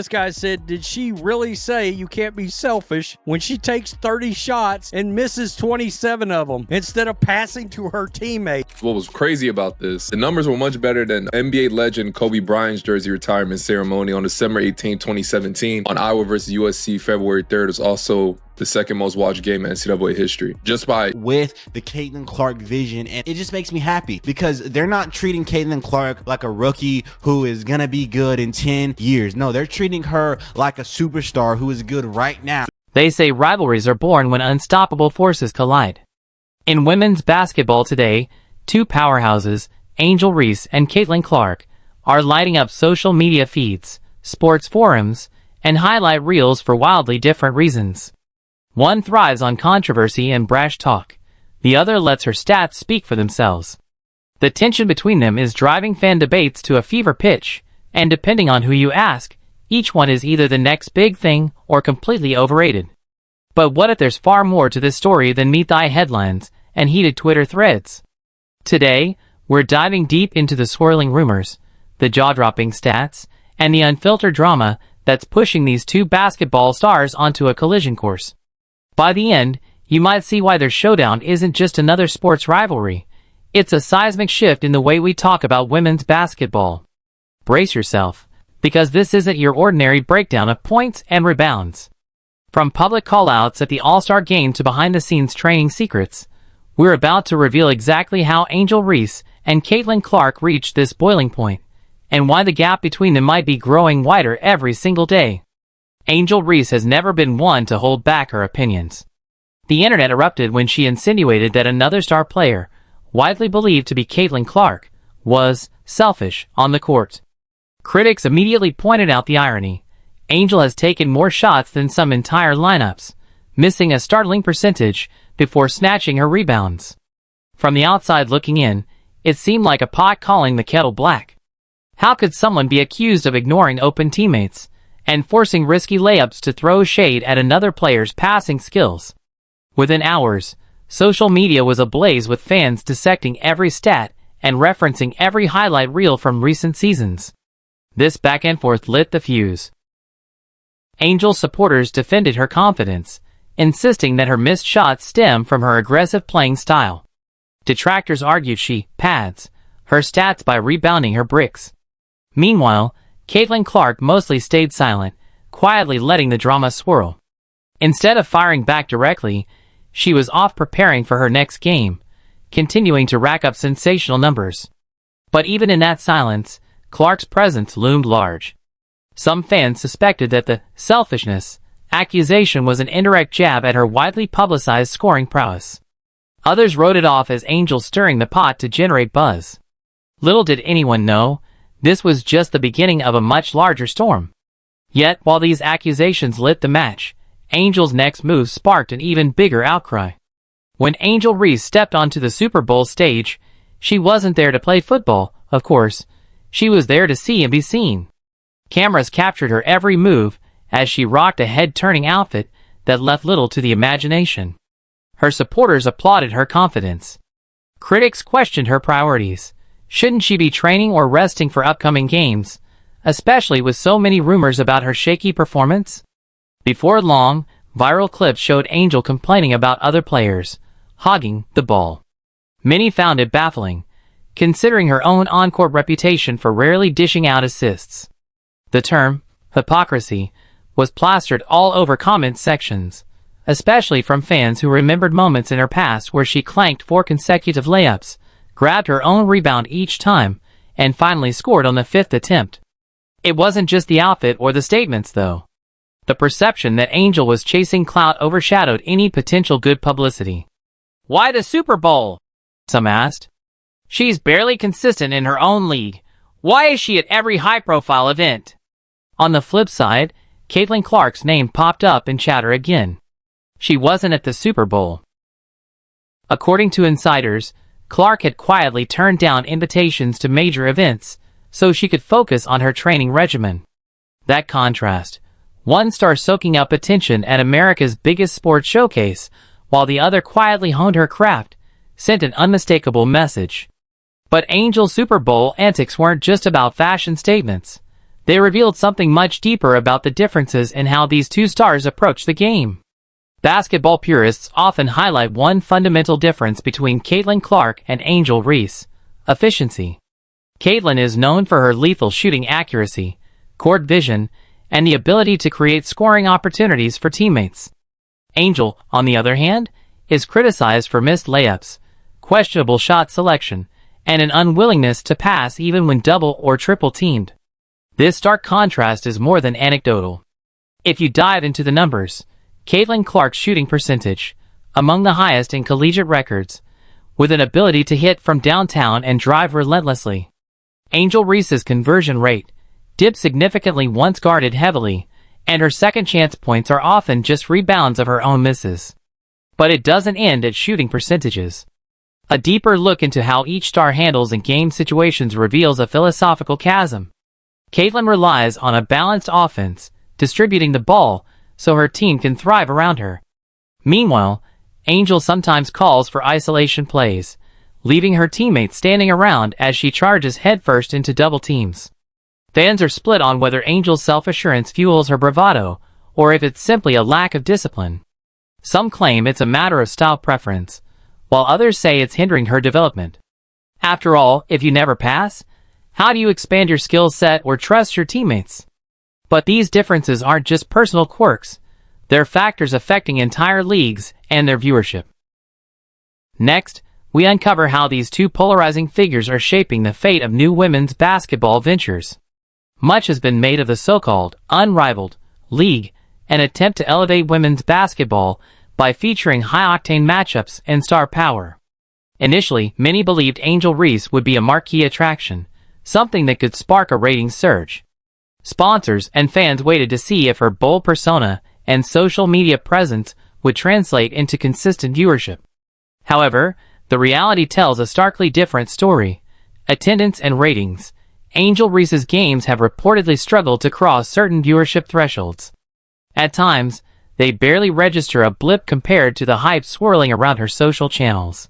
This guy said, did she really say you can't be selfish when she takes 30 shots and misses 27 of them instead of passing to her teammate? What was crazy about this, the numbers were much better than NBA legend Kobe Bryant's jersey retirement ceremony on December 18, 2017 on Iowa versus USC February 3rd. It was also the second most watched game in NCAA history. Just by with the Caitlin Clark vision, and it just makes me happy because they're not treating Caitlin Clark like a rookie who is gonna be good in 10 years. No, they're treating her like a superstar who is good right now. They say rivalries are born when unstoppable forces collide. In women's basketball today, two powerhouses, Angel Reese and Caitlin Clark, are lighting up social media feeds, sports forums, and highlight reels for wildly different reasons. One thrives on controversy and brash talk. The other lets her stats speak for themselves. The tension between them is driving fan debates to a fever pitch, and depending on who you ask, each one is either the next big thing or completely overrated. But what if there's far more to this story than meet-the-eye headlines and heated Twitter threads? Today, we're diving deep into the swirling rumors, the jaw-dropping stats, and the unfiltered drama that's pushing these two basketball stars onto a collision course. By the end, you might see why their showdown isn't just another sports rivalry. It's a seismic shift in the way we talk about women's basketball. Brace yourself, because this isn't your ordinary breakdown of points and rebounds. From public callouts at the All-Star Game to behind-the-scenes training secrets, we're about to reveal exactly how Angel Reese and Caitlin Clark reached this boiling point, and why the gap between them might be growing wider every single day. Angel Reese has never been one to hold back her opinions. The internet erupted when she insinuated that another star player, widely believed to be Caitlin Clark, was selfish on the court. Critics immediately pointed out the irony. Angel has taken more shots than some entire lineups, missing a startling percentage before snatching her rebounds. From the outside looking in, it seemed like a pot calling the kettle black. How could someone be accused of ignoring open teammates and forcing risky layups to throw shade at another player's passing skills? Within hours, social media was ablaze with fans dissecting every stat and referencing every highlight reel from recent seasons. This back and forth lit the fuse. Angel supporters defended her confidence, insisting that her missed shots stem from her aggressive playing style. Detractors argued she pads her stats by rebounding her bricks. Meanwhile, Caitlin Clark mostly stayed silent, quietly letting the drama swirl. Instead of firing back directly, she was off preparing for her next game, continuing to rack up sensational numbers. But even in that silence, Clark's presence loomed large. Some fans suspected that the selfishness accusation was an indirect jab at her widely publicized scoring prowess. Others wrote it off as Angel stirring the pot to generate buzz. Little did anyone know, this was just the beginning of a much larger storm. Yet, while these accusations lit the match, Angel's next move sparked an even bigger outcry. When Angel Reese stepped onto the Super Bowl stage, she wasn't there to play football, of course. She was there to see and be seen. Cameras captured her every move as she rocked a head-turning outfit that left little to the imagination. Her supporters applauded her confidence. Critics questioned her priorities. Shouldn't she be training or resting for upcoming games, especially with so many rumors about her shaky performance? Before long, viral clips showed Angel complaining about other players hogging the ball. Many found it baffling, considering her own on-court reputation for rarely dishing out assists. The term, hypocrisy, was plastered all over comment sections, especially from fans who remembered moments in her past where she clanked 4 consecutive layups, grabbed her own rebound each time, and finally scored on the 5th attempt. It wasn't just the outfit or the statements, though. The perception that Angel was chasing clout overshadowed any potential good publicity. Why the Super Bowl? Some asked. She's barely consistent in her own league. Why is she at every high-profile event? On the flip side, Caitlin Clark's name popped up in chatter again. She wasn't at the Super Bowl. According to insiders, Clark had quietly turned down invitations to major events so she could focus on her training regimen. That contrast, one star soaking up attention at America's biggest sports showcase, while the other quietly honed her craft, sent an unmistakable message. But Angel's Super Bowl antics weren't just about fashion statements. they revealed something much deeper about the differences in how these two stars approach the game. Basketball purists often highlight one fundamental difference between Caitlin Clark and Angel Reese: efficiency. Caitlin is known for her lethal shooting accuracy, court vision, and the ability to create scoring opportunities for teammates. Angel, on the other hand, is criticized for missed layups, questionable shot selection, and an unwillingness to pass even when double or triple teamed. This stark contrast is more than anecdotal. If you dive into the numbers, Caitlin Clark's shooting percentage, among the highest in collegiate records, with an ability to hit from downtown and drive relentlessly. Angel Reese's conversion rate dipped significantly once guarded heavily, and her second chance points are often just rebounds of her own misses. But it doesn't end at shooting percentages. A deeper look into how each star handles in game situations reveals a philosophical chasm. Caitlin relies on a balanced offense, distributing the ball so her team can thrive around her. Meanwhile, Angel sometimes calls for isolation plays, leaving her teammates standing around as she charges headfirst into double teams. Fans are split on whether Angel's self-assurance fuels her bravado, or if it's simply a lack of discipline. Some claim it's a matter of style preference, while others say it's hindering her development. After all, if you never pass, how do you expand your skill set or trust your teammates? But these differences aren't just personal quirks, they're factors affecting entire leagues and their viewership. Next, we uncover how these two polarizing figures are shaping the fate of new women's basketball ventures. Much has been made of the so-called unrivaled league, an attempt to elevate women's basketball by featuring high-octane matchups and star power. Initially, many believed Angel Reese would be a marquee attraction, something that could spark a ratings surge. Sponsors and fans waited to see if her bold persona and social media presence would translate into consistent viewership. However, the reality tells a starkly different story. Attendance and ratings. Angel Reese's games have reportedly struggled to cross certain viewership thresholds. At times, they barely register a blip compared to the hype swirling around her social channels.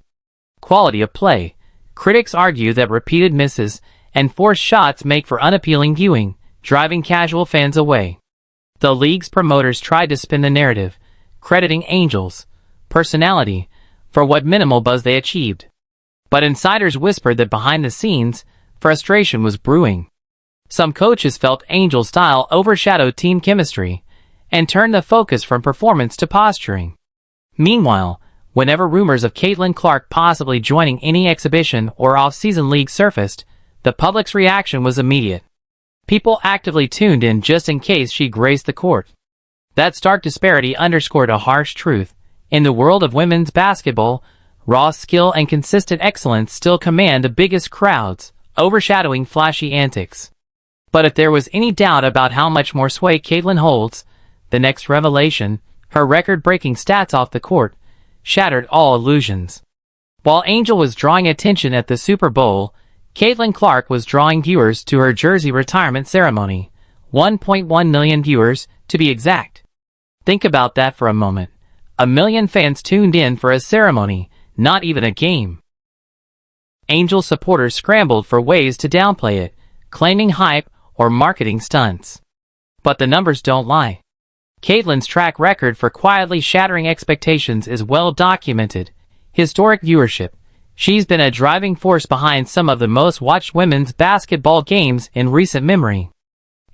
Quality of play. Critics argue that repeated misses and forced shots make for unappealing viewing, driving casual fans away. The league's promoters tried to spin the narrative, crediting Angel's personality for what minimal buzz they achieved. But insiders whispered that behind the scenes, frustration was brewing. Some coaches felt Angel's style overshadowed team chemistry and turned the focus from performance to posturing. Meanwhile, whenever rumors of Caitlin Clark possibly joining any exhibition or off-season league surfaced, the public's reaction was immediate. People actively tuned in just in case she graced the court. That stark disparity underscored a harsh truth. In the world of women's basketball, raw skill and consistent excellence still command the biggest crowds, overshadowing flashy antics. But if there was any doubt about how much more sway Caitlin holds, the next revelation, her record-breaking stats off the court, shattered all illusions. While Angel was drawing attention at the Super Bowl, Caitlin Clark was drawing viewers to her jersey retirement ceremony, 1.1 million viewers, to be exact. Think about that for a moment. 1 million fans tuned in for a ceremony, not even a game. Angel supporters scrambled for ways to downplay it, claiming hype or marketing stunts. But the numbers don't lie. Caitlin's track record for quietly shattering expectations is well documented. Historic viewership. She's been a driving force behind some of the most watched women's basketball games in recent memory.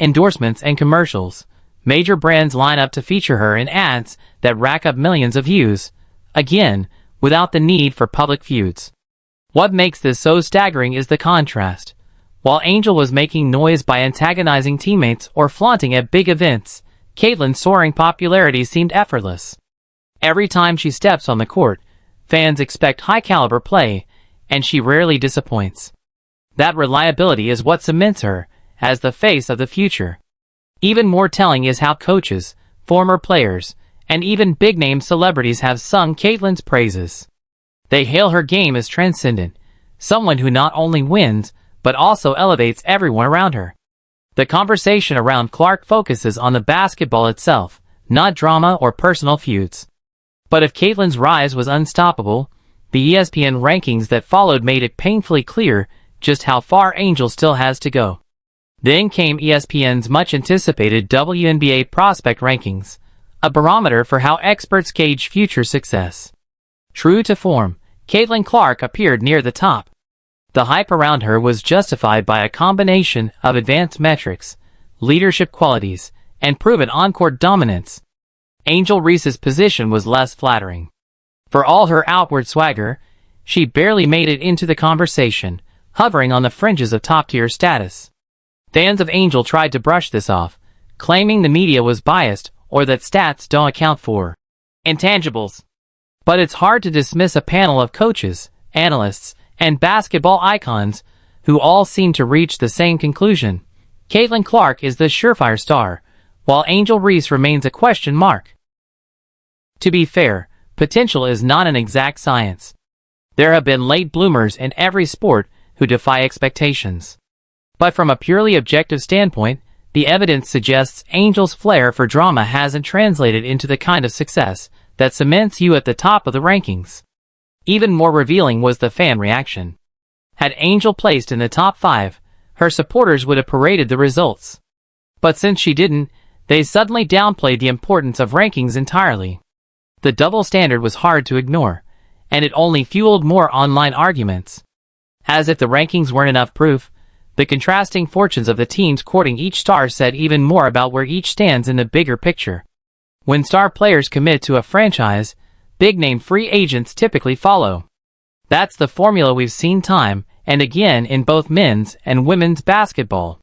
Endorsements and commercials. Major brands line up to feature her in ads that rack up millions of views, again, without the need for public feuds. What makes this so staggering is the contrast. While Angel was making noise by antagonizing teammates or flaunting at big events, Caitlin's soaring popularity seemed effortless. Every time she steps on the court, fans expect high-caliber play, and she rarely disappoints. That reliability is what cements her as the face of the future. Even more telling is how coaches, former players, and even big-name celebrities have sung Caitlin's praises. They hail her game as transcendent, someone who not only wins, but also elevates everyone around her. The conversation around Clark focuses on the basketball itself, not drama or personal feuds. But if Caitlin's rise was unstoppable, the ESPN rankings that followed made it painfully clear just how far Angel still has to go. Then came ESPN's much-anticipated WNBA prospect rankings, a barometer for how experts gauge future success. True to form, Caitlin Clark appeared near the top. The hype around her was justified by a combination of advanced metrics, leadership qualities, and proven on-court dominance. Angel Reese's position was less flattering. For all her outward swagger, she barely made it into the conversation, hovering on the fringes of top-tier status. Fans of Angel tried to brush this off, claiming the media was biased or that stats don't account for intangibles. But it's hard to dismiss a panel of coaches, analysts, and basketball icons who all seem to reach the same conclusion. Caitlin Clark is the surefire star, while Angel Reese remains a question mark. To be fair, potential is not an exact science. There have been late bloomers in every sport who defy expectations. But from a purely objective standpoint, the evidence suggests Angel's flair for drama hasn't translated into the kind of success that cements you at the top of the rankings. Even more revealing was the fan reaction. Had Angel placed in the top 5, her supporters would have paraded the results. But since she didn't, they suddenly downplayed the importance of rankings entirely. The double standard was hard to ignore, and it only fueled more online arguments. As if the rankings weren't enough proof, the contrasting fortunes of the teams courting each star said even more about where each stands in the bigger picture. When star players commit to a franchise, big-name free agents typically follow. That's the formula we've seen time and again in both men's and women's basketball.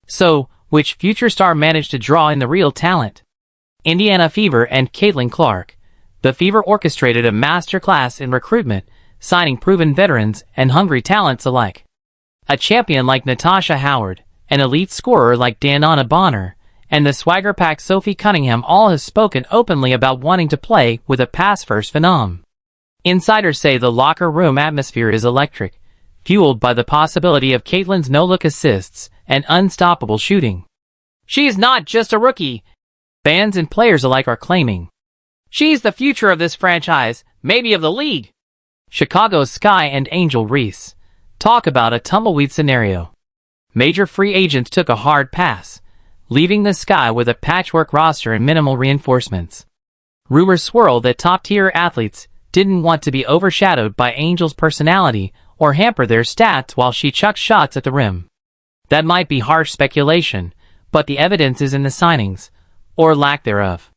So, which future star managed to draw in the real talent? Indiana Fever and Caitlin Clark. The Fever orchestrated a masterclass in recruitment, signing proven veterans and hungry talents alike. A champion like Natasha Howard, an elite scorer like Danana Bonner, and the swagger pack Sophie Cunningham all have spoken openly about wanting to play with a pass-first phenom. Insiders say the locker room atmosphere is electric, fueled by the possibility of Caitlin's no-look assists and unstoppable shooting. She's not just a rookie, fans and players alike are claiming. She's the future of this franchise, maybe of the league. Chicago's Sky and Angel Reese. Talk about a tumbleweed scenario. Major free agents took a hard pass, leaving the Sky with a patchwork roster and minimal reinforcements. Rumors swirl that top-tier athletes didn't want to be overshadowed by Angel's personality or hamper their stats while she chucked shots at the rim. That might be harsh speculation, but the evidence is in the signings, or lack thereof.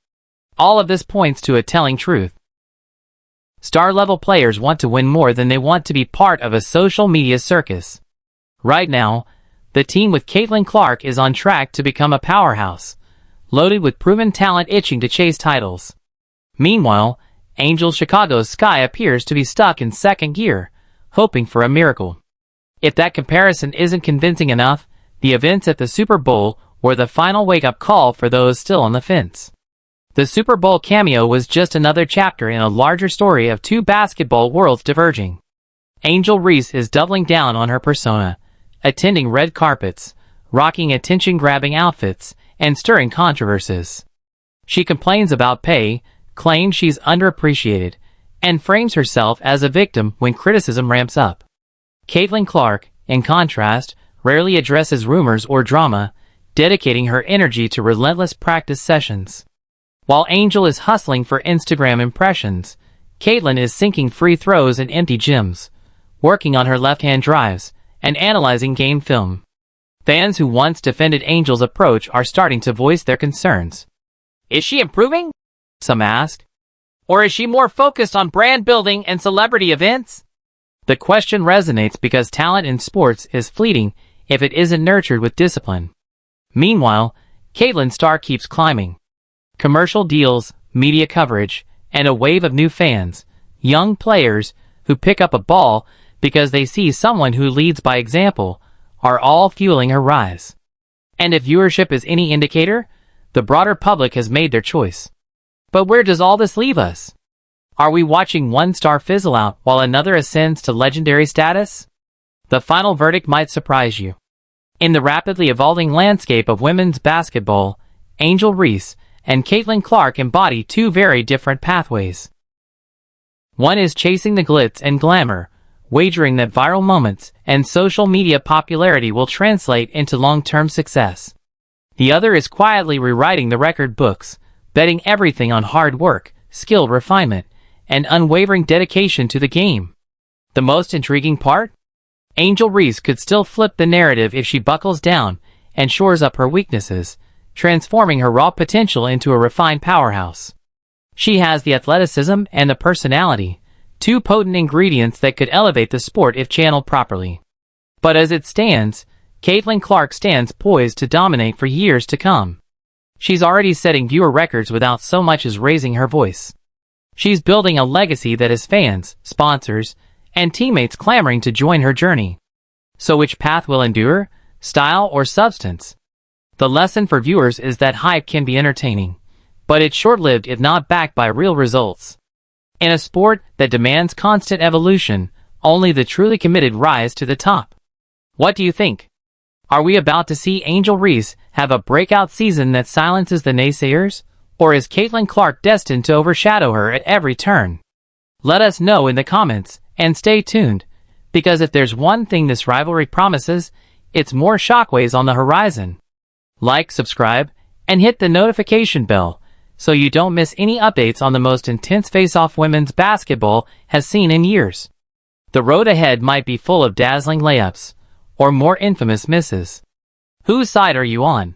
All of this points to a telling truth. Star-level players want to win more than they want to be part of a social media circus. Right now, the team with Caitlin Clark is on track to become a powerhouse, loaded with proven talent itching to chase titles. Meanwhile, Angel Chicago's Sky appears to be stuck in second gear, hoping for a miracle. If that comparison isn't convincing enough, the events at the Super Bowl were the final wake-up call for those still on the fence. The Super Bowl cameo was just another chapter in a larger story of two basketball worlds diverging. Angel Reese is doubling down on her persona, attending red carpets, rocking attention-grabbing outfits, and stirring controversies. She complains about pay, claims she's underappreciated, and frames herself as a victim when criticism ramps up. Caitlin Clark, in contrast, rarely addresses rumors or drama, dedicating her energy to relentless practice sessions. While Angel is hustling for Instagram impressions, Caitlin is sinking free throws in empty gyms, working on her left-hand drives, and analyzing game film. Fans who once defended Angel's approach are starting to voice their concerns. Is she improving? Some ask. Or is she more focused on brand building and celebrity events? The question resonates because talent in sports is fleeting if it isn't nurtured with discipline. Meanwhile, Caitlin's star keeps climbing. Commercial deals, media coverage, and a wave of new fans, young players who pick up a ball because they see someone who leads by example, are all fueling her rise. And if viewership is any indicator, the broader public has made their choice. But where does all this leave us? Are we watching one star fizzle out while another ascends to legendary status? The final verdict might surprise you. In the rapidly evolving landscape of women's basketball, Angel Reese and Caitlin Clark embody two very different pathways. One is chasing the glitz and glamour, wagering that viral moments and social media popularity will translate into long-term success. The other is quietly rewriting the record books, betting everything on hard work, skill refinement, and unwavering dedication to the game. The most intriguing part? Angel Reese could still flip the narrative if she buckles down and shores up her weaknesses, transforming her raw potential into a refined powerhouse. She has the athleticism and the personality, two potent ingredients that could elevate the sport if channeled properly. But as it stands, Caitlin Clark stands poised to dominate for years to come. She's already setting viewer records without so much as raising her voice. She's building a legacy that has fans, sponsors, and teammates clamoring to join her journey. So which path will endure, style or substance? The lesson for viewers is that hype can be entertaining, but it's short-lived if not backed by real results. In a sport that demands constant evolution, only the truly committed rise to the top. What do you think? Are we about to see Angel Reese have a breakout season that silences the naysayers? Or is Caitlin Clark destined to overshadow her at every turn? Let us know in the comments, and stay tuned, because if there's one thing this rivalry promises, it's more shockwaves on the horizon. Like, subscribe, and hit the notification bell, so you don't miss any updates on the most intense face-off women's basketball has seen in years. The road ahead might be full of dazzling layups, or more infamous misses. Whose side are you on?